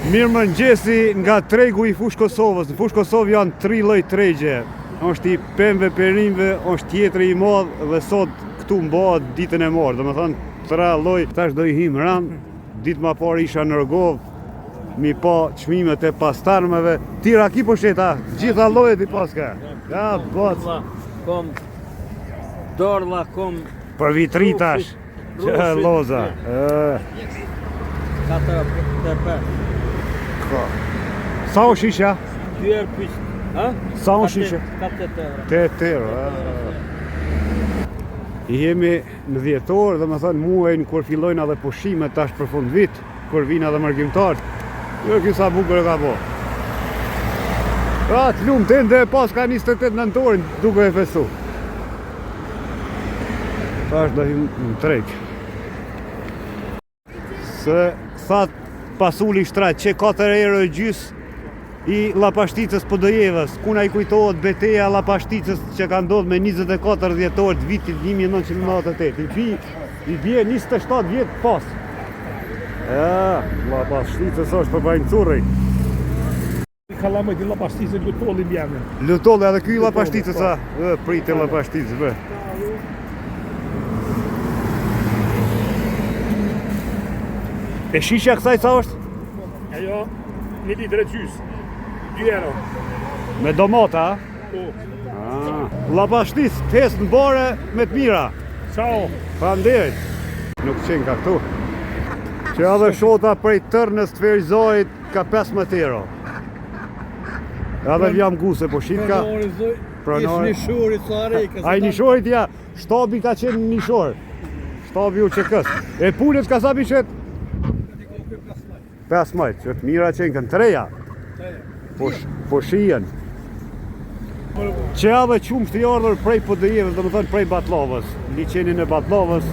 Mirë mëngjesi nga tregu i Fushë Kosovës. Në Fushë Kosovë janë 3 lloj tregje. Është i pemëve, perimve, është tjetri i madh dhe sot këtu mbahet ditën e marë. Domethënë 3 lloj. Tash do i him ran. Ditë më parë isha në Rrogov, mi pa çmimet e pastarmeve. Ti raki po sheta, gjitha llojet i paska. Ja, bot. Kom dorlla, kom Për vitri tash. Që loza. 4-5. Sa u shisha? 2 herë pyet. Ha? Sa u shisha? 8 euro. 8 euro. I jemi në dhjetor, dhe më thënë muajin kur fillojnë edhe pushimet tash për fund vit, kur vinë edhe mërgjimtarët. Jo kisa bukur e ka po. Të lumë të ndë e pas ka 28 nëntorin duke e festu. Tash do him në treg. Se thatë pasuli shtrat që 4 euro e gjys i Lapashticës Podojevës, kuna i kujtohet beteja Lapashticës që ka ndodhur me 24 dhjetor të vitit 1998. I bie 27 vjet pas. Lapashticës është për Banjcurri. Kallamaj di Lapashticës Lutolli bjeme. Lutolli edhe ky Lapashticës a? Pritë Lapashticës bë. E shisha kësaj sa është? Ajo 1 litre e gjys. 2 euro. Me domata, a? Po. Lapashticë, fest në bare me të mira. Ciao. Faleminderit. Nuk qenë ka këtu. Që edhe shota prej tërnës të Ferizojit ka 15 euro. Edhe vjam guse, po shit ka. Pronori. Ish nishorit sa reka. Ai nishorit ja, shtabi ka qenë nishor. Shtabi u qekës. E pulet ka sa biqet? 15, që të mira qenë kënë 3-ja. Po shien. Që edhe qumë të ardhur prej Podojevës, dhe më thënë prej Batlovës. Liçenin e Batlovës.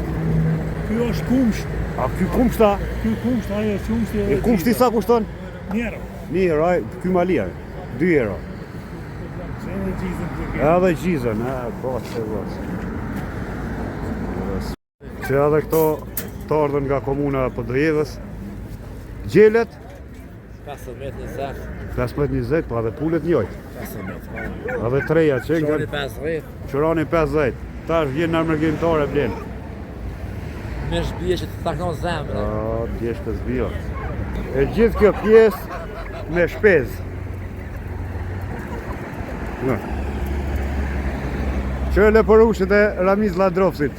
Ky është kumsht. A ky kumshta? Ky kumsht, ajo është kumshti. E kumshti sa kushton? 1 euro. 1 euro, ky malia, 2 euro. Edhe gjizën të Edhe gjizën, po që vësë. Që edhe këto të ardhën nga komuna Podojevës. Gjelet? 15-20. 15-20, po edhe pullet njojt. 15. Edhe 3-ja qenë. Qëroni 50. Qëroni 50. Tash vjen në mërgjimtare blen. Me shbije që të takon zemrë. T'jesh të zbjo. E gjithë kjo pjesë me shpezë. Qële për ushët e Ramiz Ladrovsit.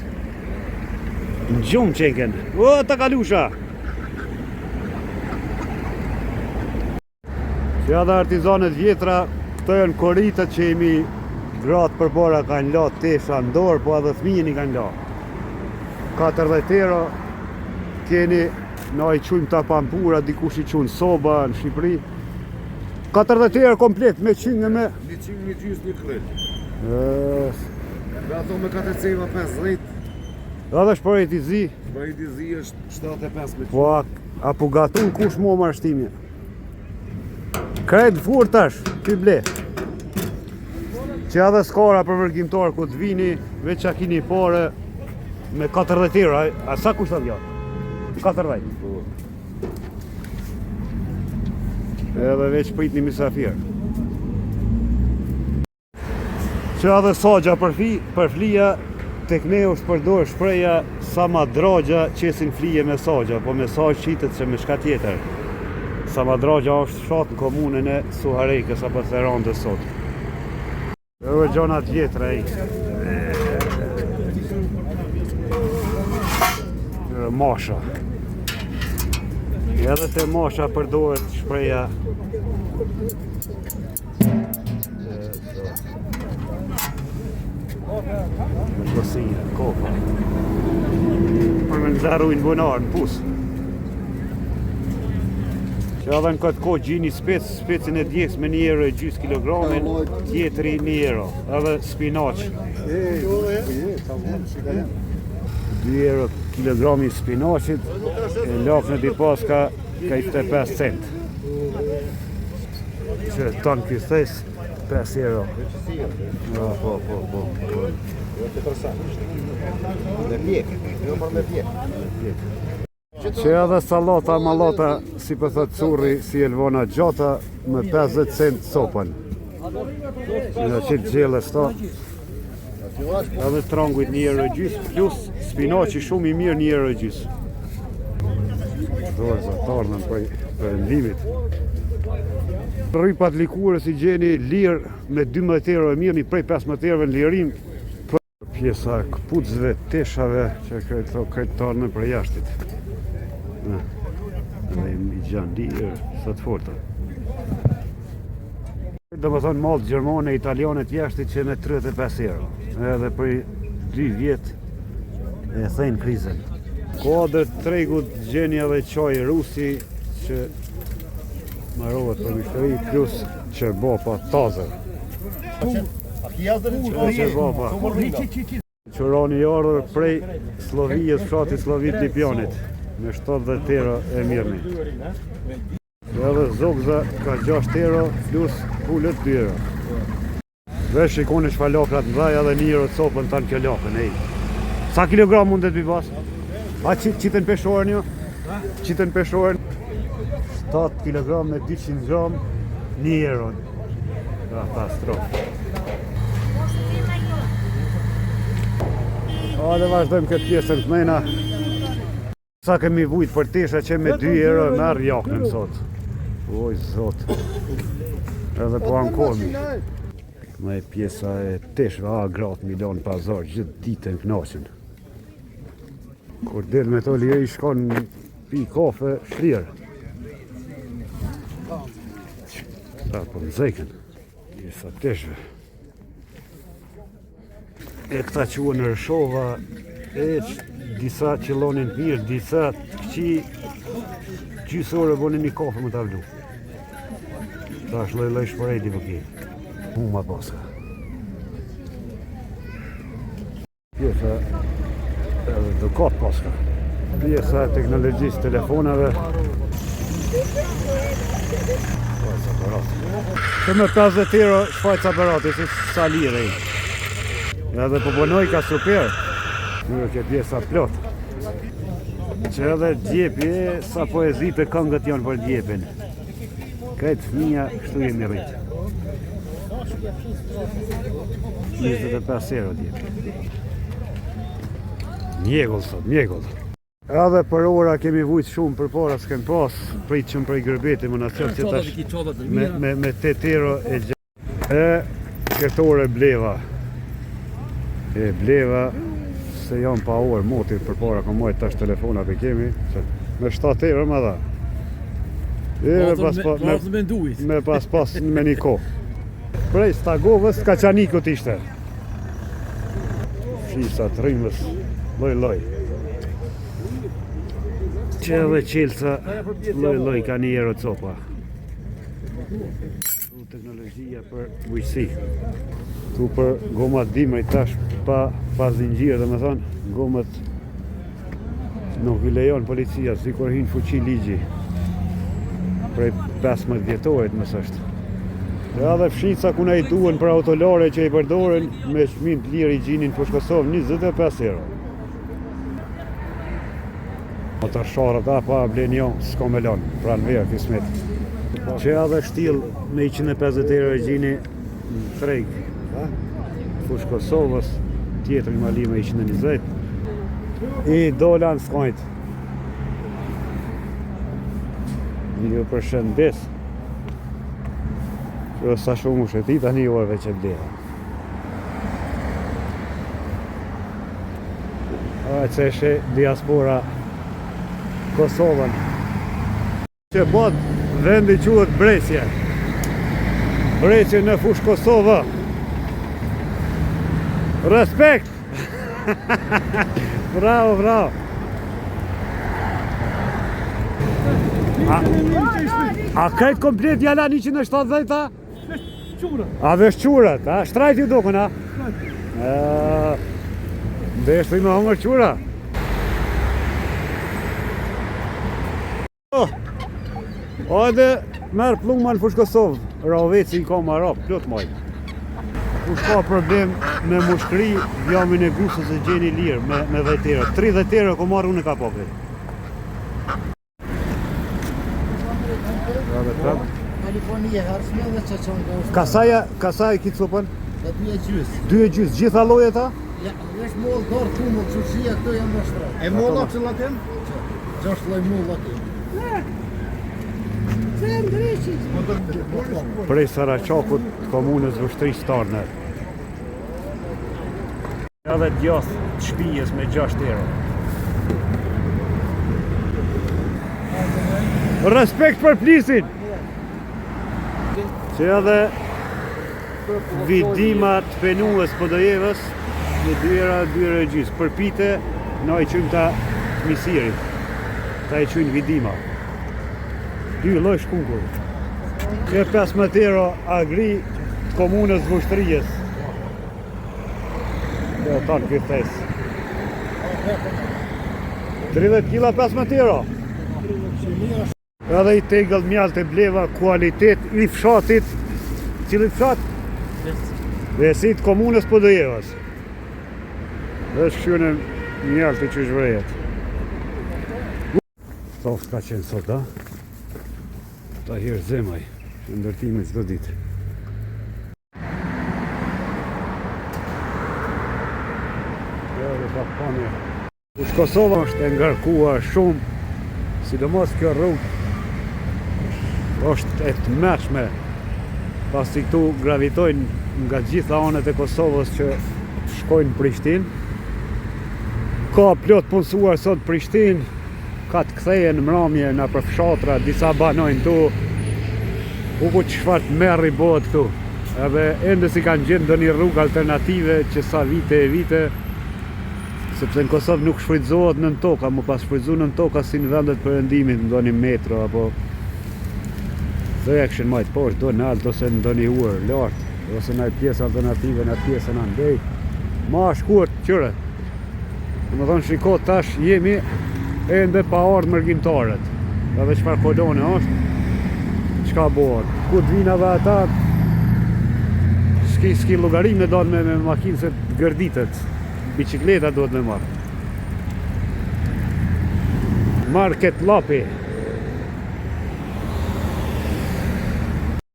Në gjumë qenken. O, të kalusha! Që edhe artizanet vjetra, këto janë koritët që jemi gratë për para kanë la tesha ndorë, po edhe thminjën i kanë la. 40 euro, keni na i qujmë ta pampura, dikush i qunë soba në Shqipëri. 40 euro komplet, me qynë me... Një qynë një gjys një kryll. Dhe ato me 4 ceva 50. Edhe shpërejt i zi. Shpërejt i zi është 75 me qynë. Po, apo gatun kush mo marshtimi. Krejt fur tash, ty ble. Që edhe skara për vërgjimtar ku të vini, veç a kini pare me 40 euro, a sa kushtat jo? 40. Edhe veç prit një misafir. Që edhe sagja për flija, tek ne është përdor shpreja sa ma drogja qesin flije me sagja, po me sagj qitet që me shka tjetër. Sa ma drogja është shatë në komunën e Suharejkës apo të randës sot. Edhe gjonat vjetra i. Masha. Edhe te masha përdoret shpreja. Në kosinja, kofa. Për me nëzarujnë bunar në pusë. Që edhe në këtë kohë gjini specin e djekës me 1 euro e gjys kilogramin, tjetëri 1 euro, edhe spinaq. 2 euro kilogrami spinaqit, e lafnët i pas ka 25 cent. Që tonë këthes, 5 euro. Po. Dhe pjekë, jo për me pjekë. Që edhe salata malata, si për thëtë curri, si Elvona gjata, me 50 cent sopën. Në qitë gjele sta. Edhe tranguit €1 plus spinaci shumë i mirë €1. Dorë zatarnën për ndimit. Rrypat likurës i gjeni lirë me 12 euro e mirë, një prej 15 euro në lirim. Pjesa këpucëve, teshave që kreditarën për jashtit. Dhe i gjanë lirë, së të forta. Do më thonë malë gjermane, italiane të jashtit që me 35 euro. Edhe për 2 vjetë e thejnë krizën. Kodër tregut gjeni edhe qaj rusi që marohet për mishtëri plus qerbopa tazër. Qerbopa. Qurani i ardhur prej Slovijës, fshati Slovit Lipjanit me 70 euro e mirëni. Edhe zogza ka 6 euro plus pullet 2 euro. Vesh shikoni shfalokrat mdhaja dhe 1 euro copën tanë kjo lakën, ej. Sa kilogram mundet bi pas? A qitën peshorën jo? Qitën peshorën 7 kg me 200 gram 1 euro. Katastrofë. Dhe vazhdojmë këtë pjesën të mena. Sa kemi vujt për tesha që me 2 euro merë jaknën sot. Oj zot. Edhe po ankomi. Me pjesa e teshve, gratë Milan pazar, gjithë ditën knaqen. Kur del me to lirë i shkon pi kafe, shlirë. Ta po nëzejken. Pjesa teshve. E këta qua në rëshova, disa qëllonin mirë, disa këqi gjysore bonin një kafe më të avlu. Ta është loj shpërejti për ki. Huma paska. Pjesa edhe dukat paska. Pjesa e teknologjisë telefonave. Shfajtë aparati. Që me 50 euro shfajtë aparati, si sa lire i. Edhe po bënoj ka super. Mërë që pjesa plot. Që edhe djepje, sa poezi të këngët janë për djepin. Këtë fëmija, kështu jemi rritë. 25 euro djepje. Mjegull sot, mjegull. Edhe për ora kemi vujt shumë për para s'kem pas, prit që më prej gërbeti më në qëtë që tash me 8 euro e gjë. E këtë ore bleva. E bleva se janë pa orë motit për para ka mojt tash telefona për kemi me 7 euro më dha. Me pas me një ko. Prej Stagovës Kaçanikut ishte. Fshisat, rrimës, loj. Që edhe qelsa, loj ka 1 euro copa. Teknologjia për bujqësi. Tu për gomat dimri tash pa zingjirë dhe me thonë, gomat nuk i lejon policia, si kur hinë fuqi ligji. Prej 15 vjetorit mësë është. Dhe edhe fshica kuna i duen për autolare që i përdoren me shmin të lirë i gjinin për Shkosovë 25 euro. Motor sharët pa blen jo, s'ko me lanë, pra në verë kismet. Që edhe shtil me 150 euro i gjini në treg. Fush Kosovës, tjetër një mali me 120. I dola në skajt. Një për shëndes. Që sa shumë u shëtit, a një orëve që bleva. A që eshe diaspora Kosovën. Që bot vendi quhet Bresje. Bresje në fush Kosovë. Respekt! Bravo. A krejt komplet jala 170 a? A vesh qurat, a? Shtrajt ju dokën, a? Vesh të i me hongër qura. Ode merë plumën fush Kosovë. Raveci i ka marap, plot maj. Kush ka problem me mushkri, jamin e gusës e gjeni lirë me 10 euro. 30 euro ko marrë unë ka popit. dhe prap. Kalifornia hershme dhe që qonë nga ushtë. Kasaja ki copën? Dhe 2 gjys. 2 gjys, gjitha lloje ta? Ja, është mollë dorë kumull, qurshia këto janë më shtratë. E molla që latin? 6 lloj mulla këtu. Prej Saraqakut, komunës Vështri Starne. Edhe djath të shpijes me 6 euro. Respekt për plisin! Që edhe vidimat penuës Podojevës në 2 euro gjys. Për pite, na i qymë ta misirit. Ta i qymë vidima. 2 lloj shkungur. Kjo 15 euro agri të komunës Vushtrijës. Dhe tanë kjo thes. 30 kila 15 euro. Edhe i tegëll mjalt e bleva kualitet i fshatit. Cili fshat? Vesit komunës Podojevës. Dhe shkjone mjalt e që shvrejet. Soft ka qenë sot, da? Ta hirë zemaj, që ndërtimit çdo ditë. Kjo dhe ka pane. Kosova është e ngarkuar shumë, sidomos kjo rrugë është e të mëshme, pasi këtu gravitojnë nga gjitha anët e Kosovës që shkojnë në Prishtinë. Ka plot punësuar sot Prishtinë, ka të kthejen mramje në për fshatra, disa banojnë tu, ku çfarë merri bëhet këtu. Edhe ende si kanë gjenë ndonjë rrugë alternative që sa vite e vite, sepse në Kosovë nuk shfrytëzohet nën toka, më pas shfrytëzu nën toka si në vendet perëndimit, ndonjë metro apo do action majt poshtë, do në altë ose ndonjë urë lart, ose në pjesë alternative në pjesën andej. Ma shkurt qyre. Domethënë shiko tash jemi ende pa ardhur mërgjimtarët. Edhe çfarë kolone është? Çka bëhet? Ku të vinave ata? Ski llogarim me don me makinë se të gërditet. Bicikleta duhet me marrë. Market Lapi.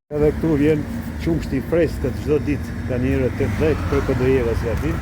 Edhe këtu vjen qumshti freskët çdo ditë, ka njëre 80 për Podojevës aty.